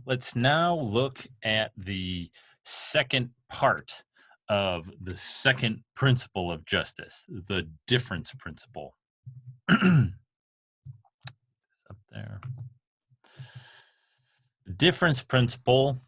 Let's now look at the second part of the second principle of justice, the difference principle. Up there. The difference principle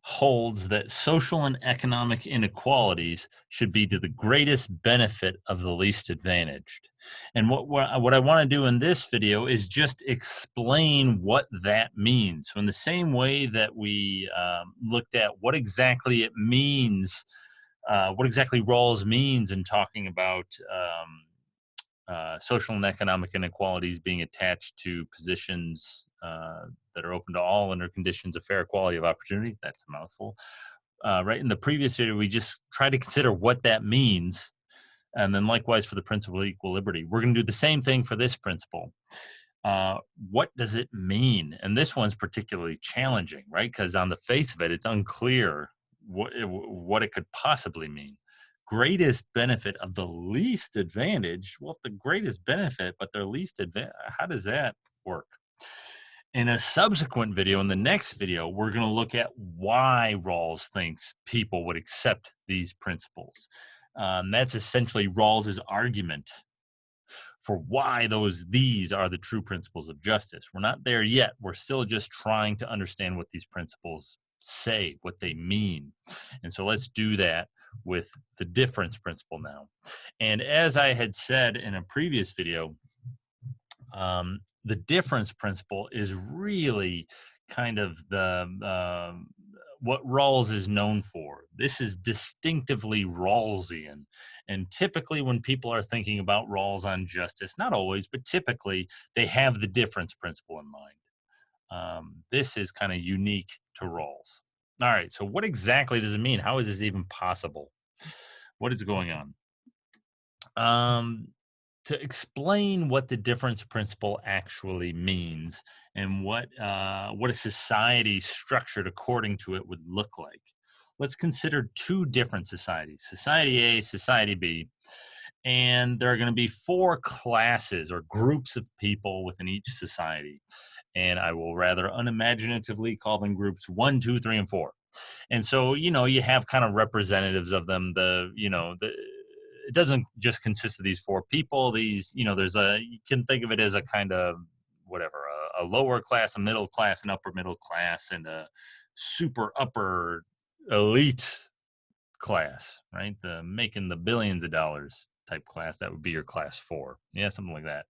holds that social and economic inequalities should be to the greatest benefit of the least advantaged. And what I want to do in this video is just explain what that means. So in the same way that we looked at what exactly it means, what exactly Rawls means in talking about social and economic inequalities being attached to positions that are open to all under conditions of fair equality of opportunity. That's a mouthful. Right in the previous video, we just try to consider what that means. And then likewise for the principle of equal liberty. We're going to do the same thing for this principle. What does it mean? And this one's particularly challenging, right? Because on the face of it, it's unclear what it could possibly mean. Greatest benefit of the least advantage. Well, if the greatest benefit, but their least advantage, how does that work? In a subsequent video, in the next video, we're going to look at why Rawls thinks people would accept these principles. That's essentially Rawls's argument for why these are the true principles of justice. We're not there yet. We're still just trying to understand what these principles say, what they mean. And so let's do that with the difference principle now. And as I had said in a previous video, the difference principle is really kind of the what Rawls is known for. This is distinctively Rawlsian. And typically when people are thinking about Rawls on justice, not always, but typically they have the difference principle in mind. This is kind of unique to Rawls. All right, so what exactly does it mean? How is this even possible? What is going on? To explain what the difference principle actually means and what a society structured according to it would look like, let's consider two different societies, Society A, Society B, and there are going to be four classes or groups of people within each society. And I will rather unimaginatively call them groups 1, 2, 3, and 4. And so, you have kind of representatives of them. It doesn't just consist of these four people. You can think of it as a kind of a lower class, a middle class, an upper middle class, and a super upper elite class, right? The making the billions of dollars type class. That would be your class 4. Yeah, something like that.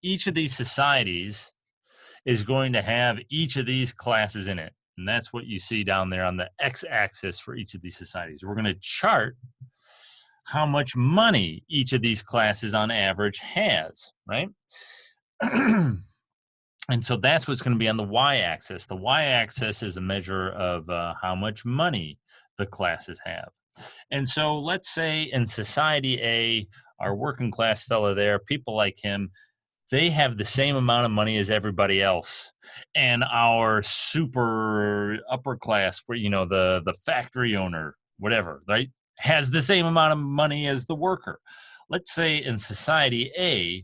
Each of these societies is going to have each of these classes in it. And that's what you see down there on the x-axis for each of these societies. We're going to chart how much money each of these classes on average has, right? And so that's what's going to be on the y-axis. The y-axis is a measure of how much money the classes have. And so let's say in Society A, our working class fella there, people like him, they have the same amount of money as everybody else. And our super upper class, the factory owner, whatever, right, has the same amount of money as the worker. Let's say in Society A,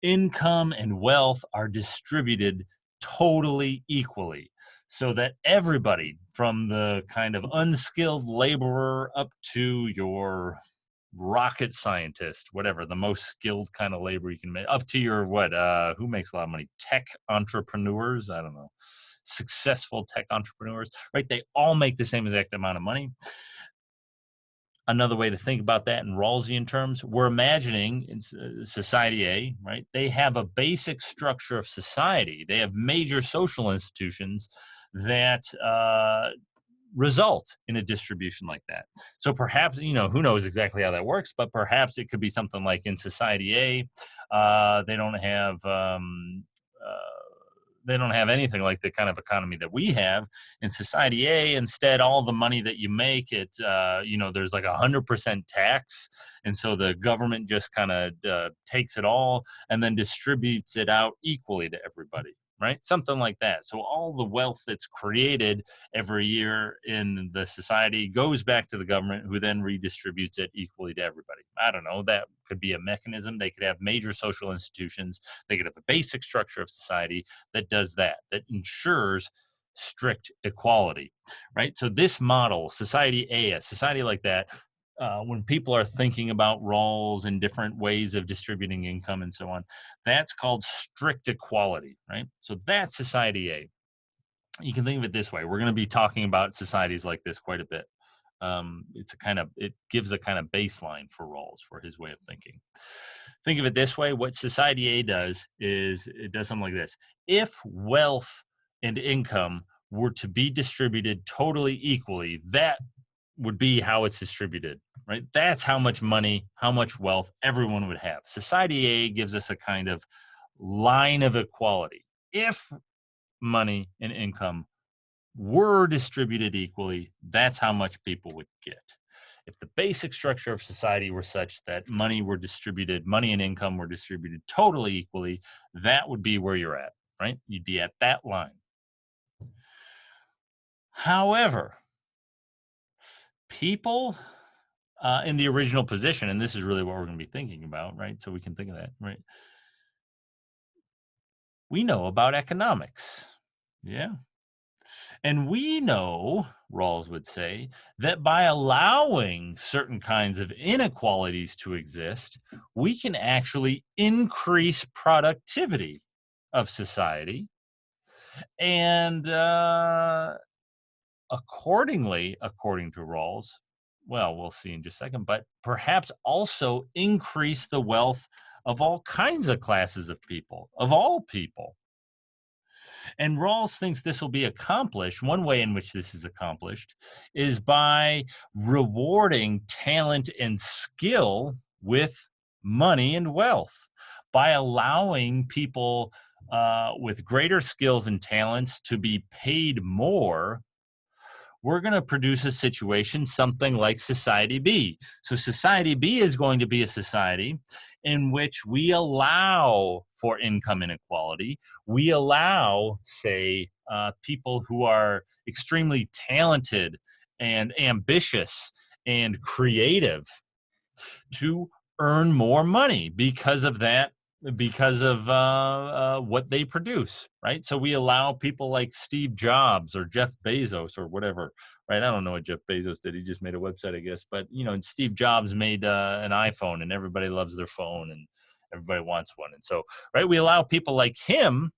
income and wealth are distributed totally equally, so that everybody from the kind of unskilled laborer up to your rocket scientist, whatever, the most skilled kind of labor you can make, up to your who makes a lot of money? Tech entrepreneurs, I don't know, successful tech entrepreneurs, right? They all make the same exact amount of money. Another way to think about that in Rawlsian terms, we're imagining in Society A, right? They have a basic structure of society. They have major social institutions that result in a distribution like that. So perhaps, who knows exactly how that works, but perhaps it could be something like in Society A, they don't have anything like the kind of economy that we have. In Society A, instead, all the money that you make, there's like 100% tax. And so the government just kind of takes it all and then distributes it out equally to everybody. right? Something like that. So all the wealth that's created every year in the society goes back to the government, who then redistributes it equally to everybody. I don't know. That could be a mechanism. They could have major social institutions. They could have a basic structure of society that does that, that ensures strict equality, right? So this model, society A, a society like that, when people are thinking about roles and different ways of distributing income and so on, that's called strict equality, right? So that's society A. You can think of it this way. We're going to be talking about societies like this quite a bit. It gives a kind of baseline for Rawls, for his way of thinking. Think of it this way. What society A does is it does something like this. If wealth and income were to be distributed totally equally, that would be how it's distributed, right? That's how much money, how much wealth everyone would have. Society A gives us a kind of line of equality. If money and income were distributed equally, that's how much people would get. If the basic structure of society were such that money and income were distributed totally equally, that would be where you're at, right? You'd be at that line. However, people in the original position, and this is really what we're going to be thinking about, right? So we can think of that, right? We know about economics. Yeah. And we know, Rawls would say, that by allowing certain kinds of inequalities to exist, we can actually increase productivity of society. And accordingly, according to Rawls, well, we'll see in just a second, but perhaps also increase the wealth of all kinds of classes of people, of all people. And Rawls thinks this will be accomplished. One way in which this is accomplished is by rewarding talent and skill with money and wealth, by allowing people with greater skills and talents to be paid more. We're going to produce a situation something like society B. So society B is going to be a society in which we allow for income inequality. We allow, say, people who are extremely talented and ambitious and creative to earn more money because of that, because of what they produce, right? So we allow people like Steve Jobs or Jeff Bezos or whatever, right? I don't know what Jeff Bezos did. He just made a website, I guess. But, Steve Jobs made an iPhone, and everybody loves their phone and everybody wants one. And so, right, we allow people like him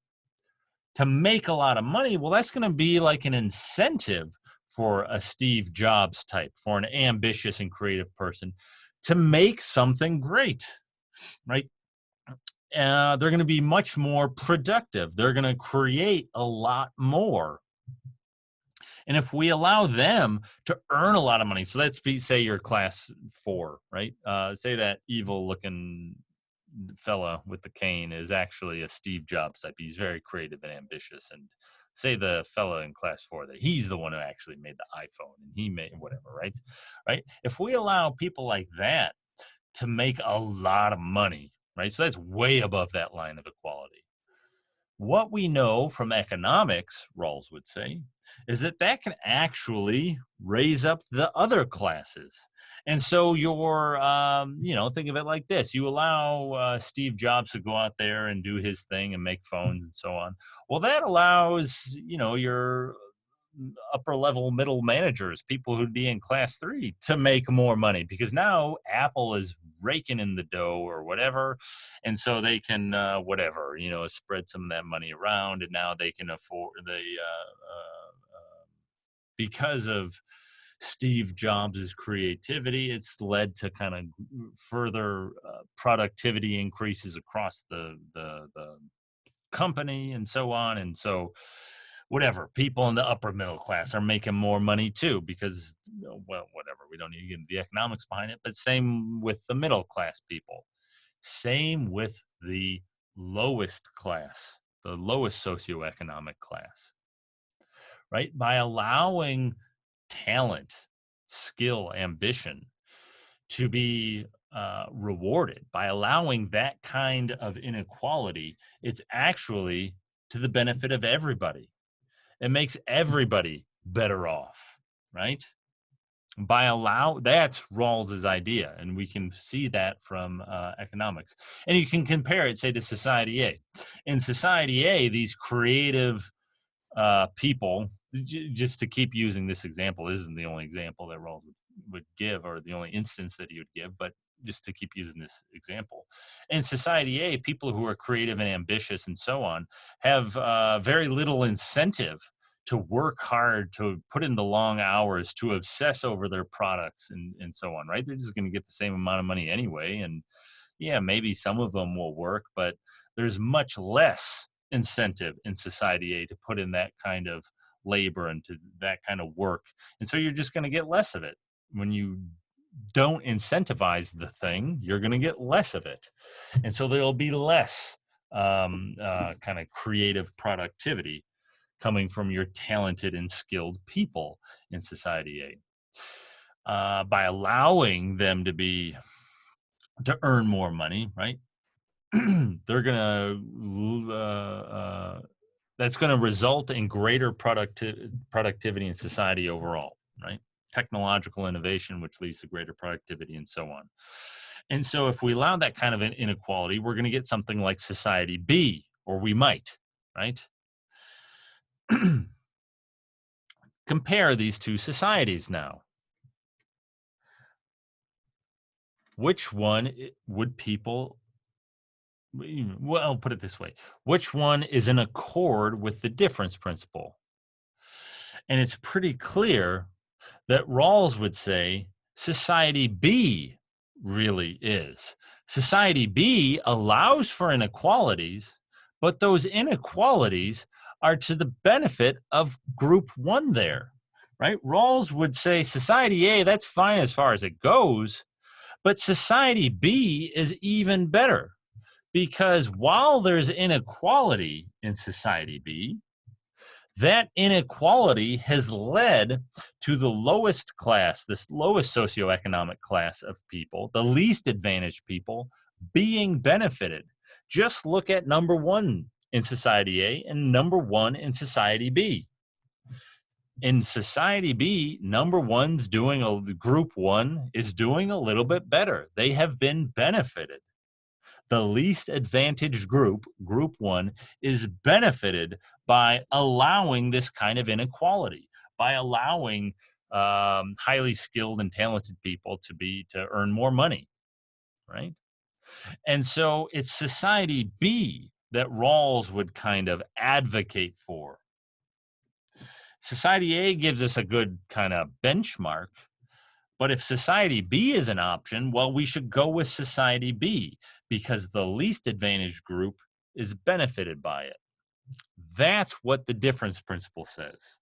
to make a lot of money. Well, that's going to be like an incentive for a Steve Jobs type, for an ambitious and creative person to make something great, right? They're going to be much more productive. They're going to create a lot more. And if we allow them to earn a lot of money, so let's say you're class 4, right? Say that evil looking fella with the cane is actually a Steve Jobs type. He's very creative and ambitious. And say the fella in class 4 that he's the one who actually made the iPhone and he made whatever, right? Right? If we allow people like that to make a lot of money, right? So that's way above that line of equality. What we know from economics, Rawls would say, is that can actually raise up the other classes. And so think of it like this. You allow Steve Jobs to go out there and do his thing and make phones and so on. Well, that allows, your upper level middle managers, people who'd be in class 3, to make more money because now Apple is raking in the dough or whatever, and so they can spread some of that money around, and now they can afford because of Steve Jobs' creativity, it's led to kind of further productivity increases across the company and so on. And so whatever, people in the upper middle class are making more money too because, whatever, we don't need to get into the economics behind it, but same with the middle class people. Same with the lowest class, the lowest socioeconomic class, right? By allowing talent, skill, ambition to be rewarded, by allowing that kind of inequality, it's actually to the benefit of everybody. It makes everybody better off, right? That's Rawls's idea, and we can see that from economics. And you can compare it, say, to Society A. In Society A, these creative people, just to keep using this example, this isn't the only example that Rawls would give, or the only instance that he would give, but just to keep using this example. In Society A, people who are creative and ambitious and so on have very little incentive to work hard, to put in the long hours, to obsess over their products and so on, right? They're just going to get the same amount of money anyway. And yeah, maybe some of them will work, but there's much less incentive in Society A to put in that kind of labor and to that kind of work. And so you're just going to get less of it. When you don't incentivize the thing, you're going to get less of it. And so there'll be less kind of creative productivity coming from your talented and skilled people in Society A. By allowing them to earn more money, right? They're gonna that's going to result in greater productivity in society overall, right? Technological innovation, which leads to greater productivity and so on. And so if we allow that kind of an inequality, we're going to get something like Society B, or we might, right? Compare these two societies now. Which one would people, well, I'll put it this way. Which one is in accord with the difference principle? And it's pretty clear that Rawls would say Society B really is. Society B allows for inequalities, but those inequalities are to the benefit of group one there, right? Rawls would say Society A, that's fine as far as it goes, but Society B is even better, because while there's inequality in Society B, that inequality has led to the lowest class, this lowest socioeconomic class of people, the least advantaged people, being benefited. Just look at number one in Society A and number one in Society B. In Society B, group one is doing a little bit better. They have been benefited. The least advantaged group, group one, is benefited by allowing this kind of inequality, by allowing highly skilled and talented people to earn more money, right? And so it's Society B that Rawls would kind of advocate for. Society A gives us a good kind of benchmark, but if Society B is an option, well, we should go with Society B, because the least advantaged group is benefited by it. That's what the difference principle says.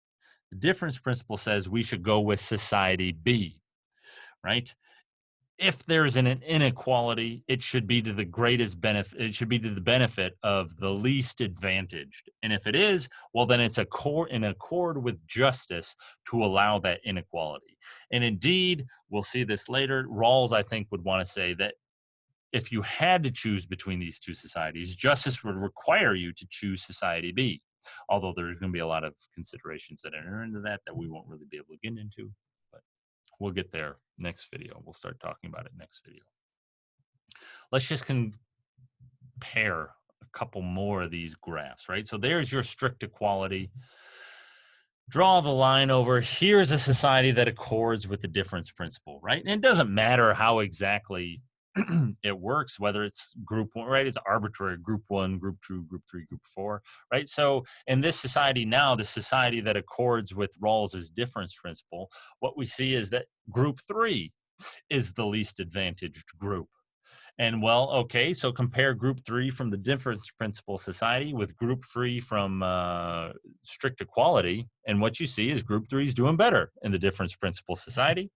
The difference principle says we should go with Society B, right? If there's an inequality, it should be to the greatest benefit. It should be to the benefit of the least advantaged. And if it is, well, then it's in accord with justice to allow that inequality. And indeed, we'll see this later, Rawls, I think, would want to say that if you had to choose between these two societies, justice would require you to choose Society B. Although there's going to be a lot of considerations that enter into that we won't really be able to get into. But we'll get there next video. We'll start talking about it next video. Let's just compare a couple more of these graphs, right? So there's your strict equality. Draw the line over. Here's a society that accords with the difference principle, right? And it doesn't matter how exactly it works, whether it's group one, right? It's arbitrary, group one, group two, group three, group four, right? So in this society now, the society that accords with Rawls's difference principle, what we see is that group three is the least advantaged group. And well, okay, so compare group three from the difference principle society with group three from strict equality. And what you see is group three is doing better in the difference principle society.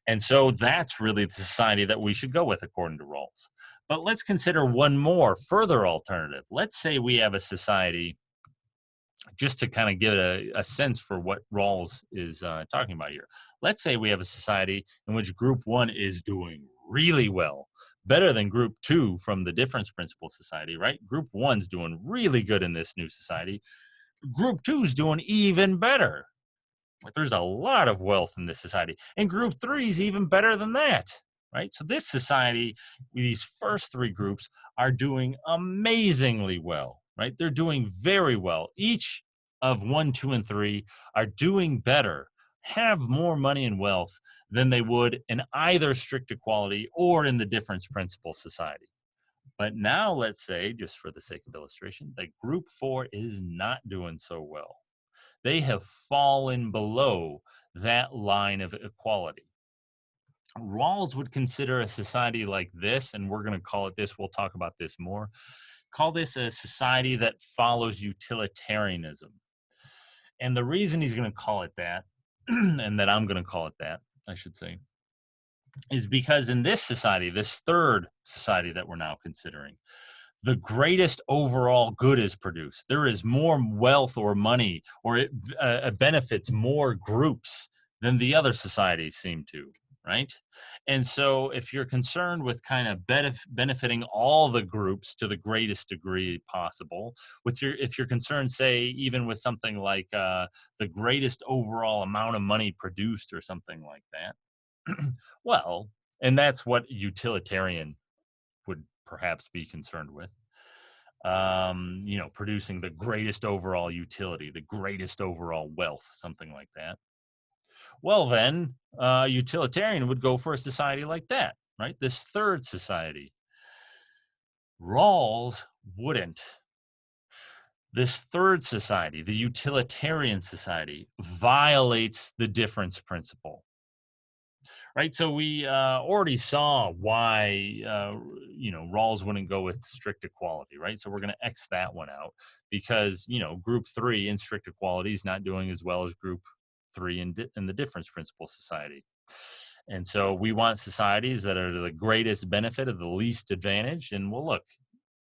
And so that's really the society that we should go with according to Rawls. But let's consider one more further alternative. Let's say we have a society, just to kind of give a sense for what Rawls is talking about here. Let's say we have a society in which group one is doing really well. better than group 2 from the difference principle society, right? Group 1's doing really good in this new society. Group 2's doing even better. There's a lot of wealth in this society. And group 3 is even better than that, right? So this society, these first 3 groups are doing amazingly well, right? They're doing very well. Each of 1, 2, and 3 are doing better, have more money and wealth than they would in either strict equality or in the difference principle society. But now let's say, just for the sake of illustration, that group 4 is not doing so well. They have fallen below that line of equality. Rawls would consider a society like this, and we're going to call it this, we'll talk about this more, call this a society that follows utilitarianism. And the reason he's going to call it that, and that I'm going to call it that, I should say, is because in this society, this third society that we're now considering, the greatest overall good is produced. There is more wealth or money, or it benefits more groups than the other societies seem to, right? And so if you're concerned with kind of benefiting all the groups to the greatest degree possible, if you're concerned, say, even with something like the greatest overall amount of money produced or something like that, well, and that's what utilitarian would perhaps be concerned with, producing the greatest overall utility, the greatest overall wealth, something like that. Well, then utilitarian would go for a society like that, right? This third society. Rawls wouldn't. This third society, the utilitarian society, violates the difference principle. Right, so we already saw why Rawls wouldn't go with strict equality, right? So we're going to X that one out because group 3 in strict equality is not doing as well as group 3 in the difference principle society. And so we want societies that are the greatest benefit of the least advantage. And well, look,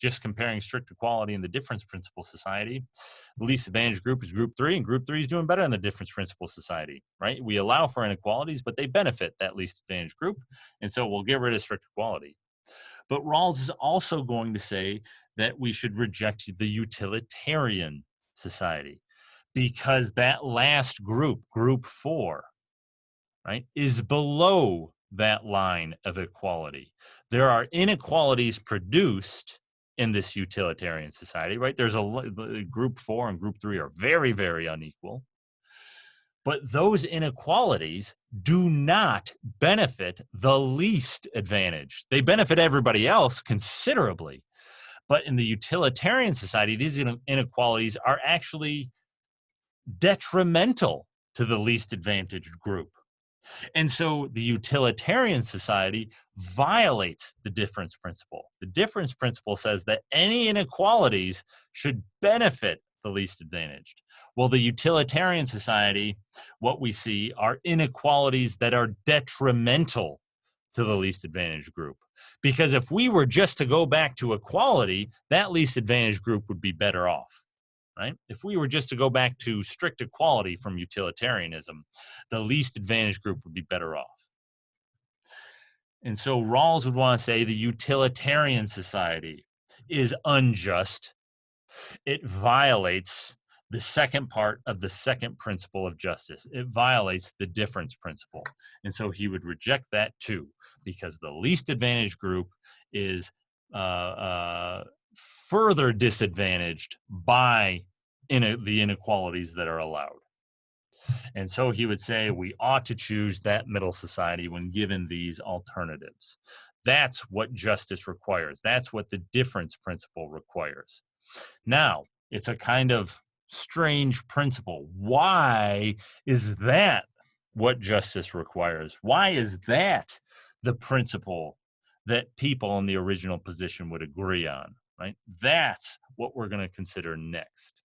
just comparing strict equality and the difference principle society, the least advantaged group is group 3, and group 3 is doing better in the difference principle society, right? We allow for inequalities, but they benefit that least advantaged group, and so we'll get rid of strict equality. But Rawls is also going to say that we should reject the utilitarian society because that last group, group 4, right, is below that line of equality. There are inequalities produced in this utilitarian society, right? There's group 4 and group 3 are very, very unequal. But those inequalities do not benefit the least advantaged. They benefit everybody else considerably. But in the utilitarian society, these inequalities are actually detrimental to the least advantaged group. And so the utilitarian society violates the difference principle. The difference principle says that any inequalities should benefit the least advantaged. Well, the utilitarian society, what we see are inequalities that are detrimental to the least advantaged group. Because if we were just to go back to equality, that least advantaged group would be better off. Right? If we were just to go back to strict equality from utilitarianism, the least advantaged group would be better off. And so Rawls would want to say the utilitarian society is unjust. It violates the second part of the second principle of justice. It violates the difference principle. And so he would reject that too, because the least advantaged group is further disadvantaged by the inequalities that are allowed. And so he would say we ought to choose that middle society when given these alternatives. That's what justice requires. That's what the difference principle requires. Now, it's a kind of strange principle. Why is that what justice requires? Why is that the principle that people in the original position would agree on? Right? That's what we're going to consider next.